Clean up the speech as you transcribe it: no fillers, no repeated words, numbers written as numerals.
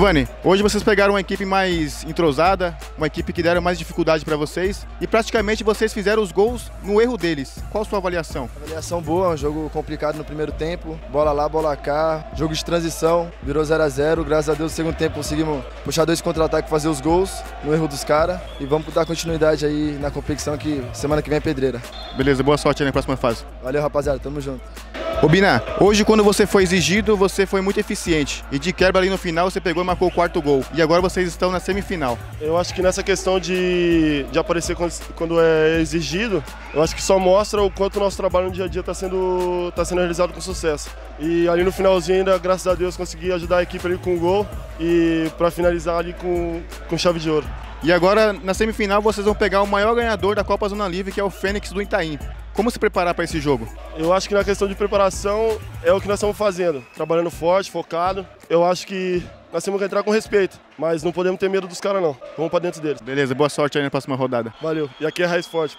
Giovanni, hoje vocês pegaram uma equipe mais entrosada, uma equipe que deram mais dificuldade para vocês e praticamente vocês fizeram os gols no erro deles. Qual a sua avaliação? Avaliação boa, um jogo complicado no primeiro tempo, bola lá, bola cá, jogo de transição, virou 0 a 0, graças a Deus no segundo tempo conseguimos puxar 2 contra-ataques, fazer os gols no erro dos caras e vamos dar continuidade aí na competição que semana que vem é pedreira. Beleza, boa sorte aí na próxima fase. Valeu, rapaziada, tamo junto. Ô Bina, hoje quando você foi exigido, você foi muito eficiente. E de quebra ali no final, você pegou e marcou o 4º gol. E agora vocês estão na semifinal. Eu acho que nessa questão de aparecer quando é exigido, eu acho que só mostra o quanto o nosso trabalho no dia a dia está sendo realizado com sucesso. E ali no finalzinho ainda, graças a Deus, consegui ajudar a equipe ali com o gol e para finalizar ali com chave de ouro. E agora, na semifinal, vocês vão pegar o maior ganhador da Copa Zona Livre, que é o Fênix do Itaim. Como se preparar para esse jogo? Eu acho que na questão de preparação é o que nós estamos fazendo, trabalhando forte, focado. Eu acho que nós temos que entrar com respeito, mas não podemos ter medo dos caras não. Vamos para dentro deles. Beleza, boa sorte aí na próxima rodada. Valeu. E aqui é Raiz Forte.